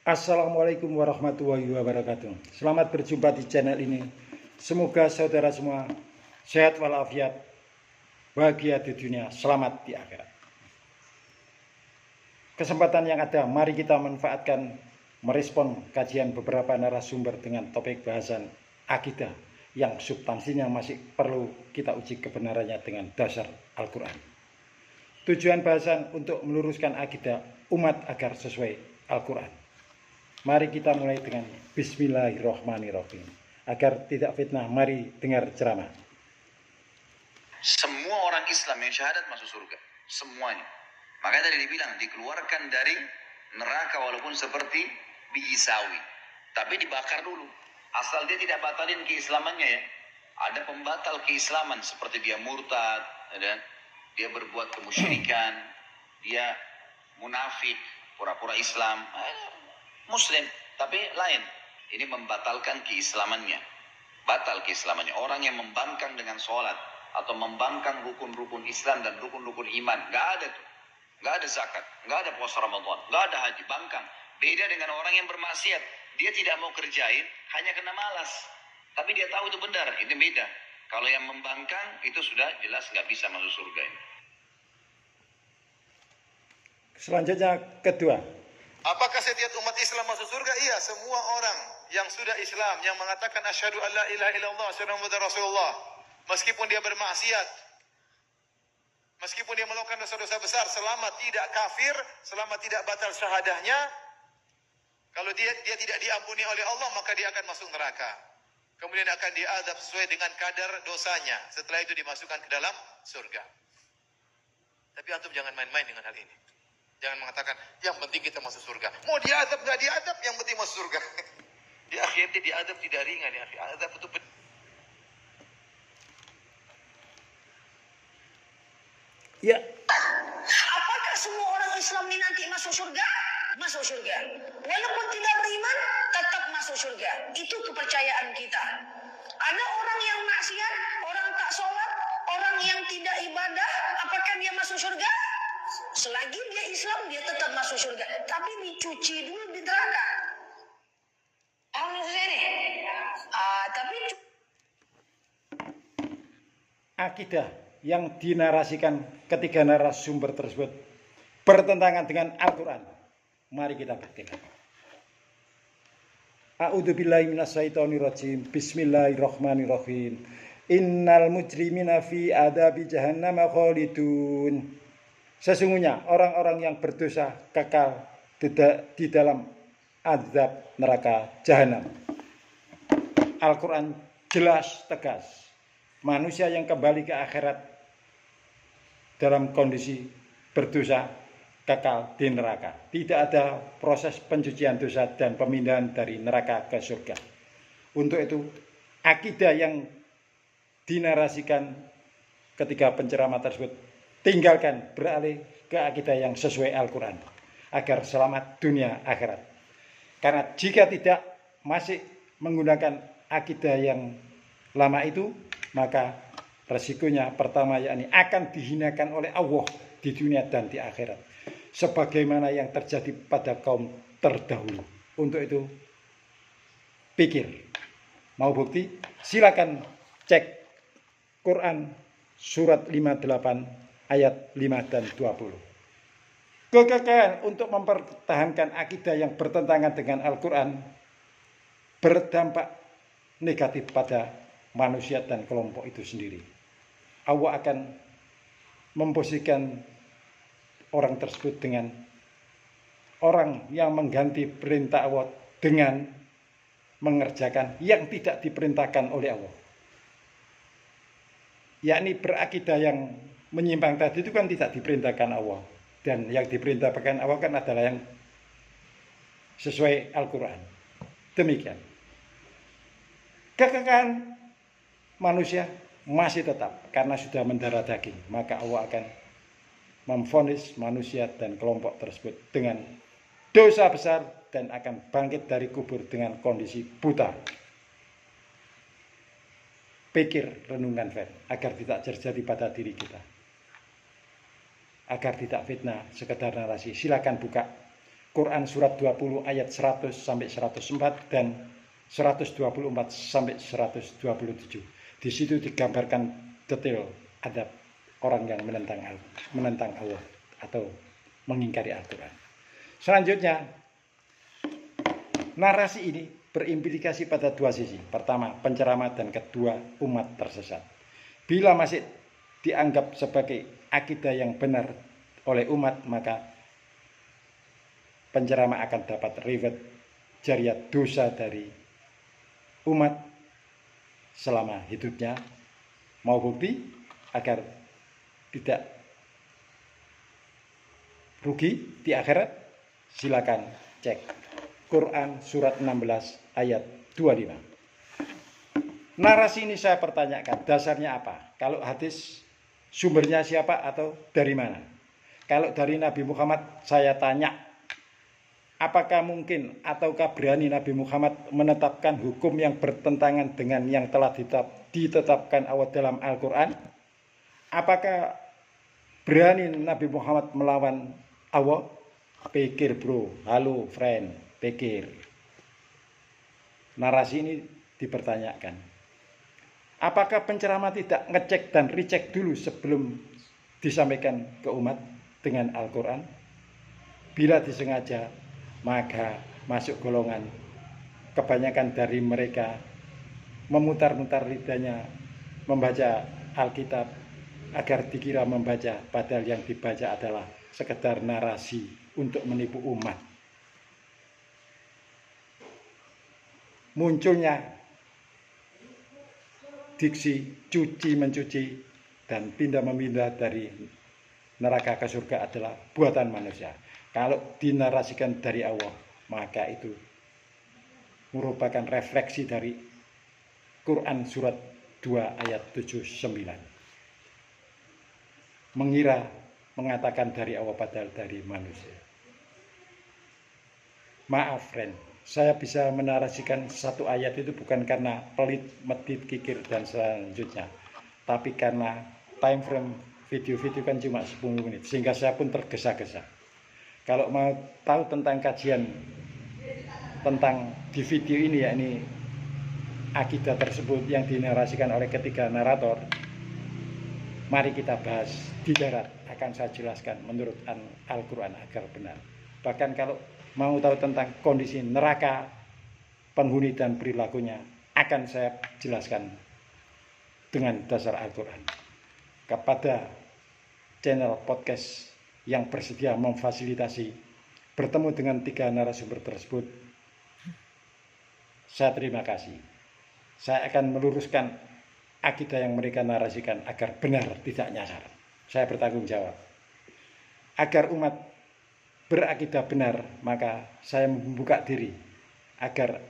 Assalamualaikum warahmatullahi wabarakatuh. Selamat berjumpa di channel ini. Semoga saudara semua sehat walafiat, bahagia di dunia, selamat di akhirat. Kesempatan yang ada, mari kita manfaatkan merespon kajian beberapa narasumber dengan topik bahasan akidah yang substansinya masih perlu kita uji kebenarannya dengan dasar Al-Quran. Tujuan bahasan untuk meluruskan akidah umat agar sesuai Al-Quran. Mari kita mulai dengan Bismillahirrahmanirrahim. Agar tidak fitnah, mari dengar ceramah. Semua orang Islam yang syahadat masuk surga. Semuanya. Makanya tadi dibilang, dikeluarkan dari neraka walaupun seperti biji sawi. Tapi dibakar dulu. Asal dia tidak batalin keislamannya ya. Ada pembatal keislaman seperti dia murtad, ya, dia berbuat kemusyrikan, dia munafik, pura-pura Islam, Muslim, tapi lain. Ini membatalkan keislamannya. Batal keislamannya. Orang yang membangkang dengan sholat atau membangkang rukun-rukun Islam dan rukun-rukun iman, nggak ada tuh. Nggak ada zakat, nggak ada puasa Ramadan, nggak ada haji, bangkang. Beda dengan orang yang bermaksiat. Dia tidak mau kerjain, hanya kena malas. Tapi dia tahu itu benar, itu beda. Kalau yang membangkang, itu sudah jelas nggak bisa masuk surga ini. Selanjutnya kedua. Apakah setiap umat Islam masuk surga? Iya, semua orang yang sudah Islam, yang mengatakan asyhadu an la ilaha illallah, asyhadu anna muhammadar rasulullah, meskipun dia bermaksiat, meskipun dia melakukan dosa-dosa besar, selama tidak kafir, selama tidak batal syahadahnya, kalau dia tidak diampuni oleh Allah, maka dia akan masuk neraka. Kemudian akan diazab sesuai dengan kadar dosanya. Setelah itu dimasukkan ke dalam surga. Tapi antum jangan main-main dengan hal ini. Jangan mengatakan, yang penting kita masuk surga. Mau diazab, nggak diazab, yang penting masuk surga. Di akhirnya diazab tidak ringan. Di akhir azab itu Ya. Apakah semua orang Islam ini nanti masuk surga? Masuk surga. Walaupun tidak beriman, tetap masuk surga. Itu kepercayaan kita. Ada orang yang maksiat, orang tak sholat, orang yang tidak ibadah, apakah dia masuk surga? Selagi dia Islam, dia tetap masuk surga. Tapi dicuci dulu di neraka. Paham maksudnya ini? Tapi Akidah yang dinarasikan ketiga narasumber tersebut bertentangan dengan Al-Quran. Mari kita buktikan. A'udzubillahi minasyaitonirrajim. Bismillahirrahmanirrahim. Innal mujrimina fi adabi jahannam khalidun. Sesungguhnya orang-orang yang berdosa kekal di dalam azab neraka jahanam. Al-Quran jelas tegas. Manusia yang kembali ke akhirat dalam kondisi berdosa kekal di neraka. Tidak ada proses pencucian dosa dan pemindahan dari neraka ke surga. Untuk itu, akidah yang dinarasikan ketika penceramah tersebut tinggalkan, beralih ke akidah yang sesuai Al-Quran agar selamat dunia akhirat. Karena jika tidak masih menggunakan akidah yang lama itu, maka resikonya pertama yakni akan dihinakan oleh Allah di dunia dan di akhirat, sebagaimana yang terjadi pada kaum terdahulu. Untuk itu pikir. Mau bukti? Silakan cek Quran surat 58 ayat 5 dan 20. Kegagalan untuk mempertahankan akidah yang bertentangan dengan Al-Quran berdampak negatif pada manusia dan kelompok itu sendiri. Allah akan memposisikan orang tersebut dengan orang yang mengganti perintah Allah dengan mengerjakan yang tidak diperintahkan oleh Allah. Yakni berakidah yang menyimpang tadi itu kan tidak diperintahkan Allah. Dan yang diperintahkan Allah kan adalah yang sesuai Al-Quran. Demikian. Kekekalan manusia masih tetap karena sudah mendarah daging. Maka Allah akan memvonis manusia dan kelompok tersebut dengan dosa besar dan akan bangkit dari kubur dengan kondisi buta. Pikir, renungan agar tidak terjadi pada diri kita. agar tidak fitnah, sekedar narasi. Silakan buka Quran surat 20 ayat 100 sampai 104 dan 124 sampai 127. Di situ digambarkan detail adab orang yang menentang Allah atau mengingkari Al-Quran. Selanjutnya, narasi ini berimplikasi pada dua sisi. Pertama, penceramah, dan kedua, umat tersesat. Bila masih dianggap sebagai akidah yang benar oleh umat, maka penceramah akan dapat riwayat jariah dosa dari umat selama hidupnya. Mau bukti agar tidak rugi di akhirat? Silakan cek Quran surat 16 ayat 25. Narasi ini saya pertanyakan, dasarnya apa? Kalau hadis, sumbernya siapa atau dari mana? Kalau dari Nabi Muhammad, saya tanya, apakah mungkin ataukah berani Nabi Muhammad menetapkan hukum yang bertentangan dengan yang telah ditetapkan Allah dalam Al-Quran? Apakah berani Nabi Muhammad melawan Allah? Pikir bro, halo friend, pikir. Narasi ini dipertanyakan. Apakah penceramah tidak ngecek dan recheck dulu sebelum disampaikan ke umat dengan Al-Quran? Bila disengaja, maka masuk golongan kebanyakan dari mereka memutar-mutar lidahnya membaca Alkitab agar dikira membaca, padahal yang dibaca adalah sekedar narasi untuk menipu umat. Munculnya diksi cuci mencuci dan pindah memindah dari neraka ke surga adalah buatan manusia. Kalau dinarasikan dari Allah, maka itu merupakan refleksi dari Quran surat 2 ayat 79. Mengira mengatakan dari Allah padahal dari manusia. Maaf friend, saya bisa menarasikan satu ayat itu bukan karena pelit, medit, kikir dan selanjutnya, tapi karena time frame video-video kan cuma 10 menit, sehingga saya pun tergesa-gesa. Kalau mau tahu tentang kajian tentang di video ini, yakni akidah tersebut yang dinarasikan oleh ketiga narator, mari kita bahas di darat. Akan saya jelaskan menurut Al-Quran agar benar. Bahkan kalau mau tahu tentang kondisi neraka, penghuni dan perilakunya, akan saya jelaskan dengan dasar Al-Quran. Kepada channel podcast yang bersedia memfasilitasi bertemu dengan tiga narasumber tersebut, saya terima kasih. Saya akan meluruskan akidah yang mereka narasikan agar benar, tidak nyasar. Saya bertanggung jawab. Agar umat berakidah benar, maka saya membuka diri agar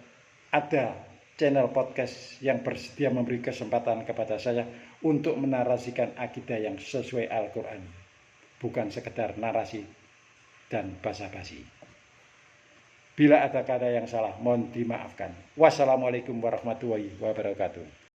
ada channel podcast yang bersedia memberi kesempatan kepada saya untuk menarasikan akidah yang sesuai Al-Quran, bukan sekedar narasi dan basa-basi. Bila ada kata yang salah, mohon dimaafkan. Wassalamualaikum warahmatullahi wabarakatuh.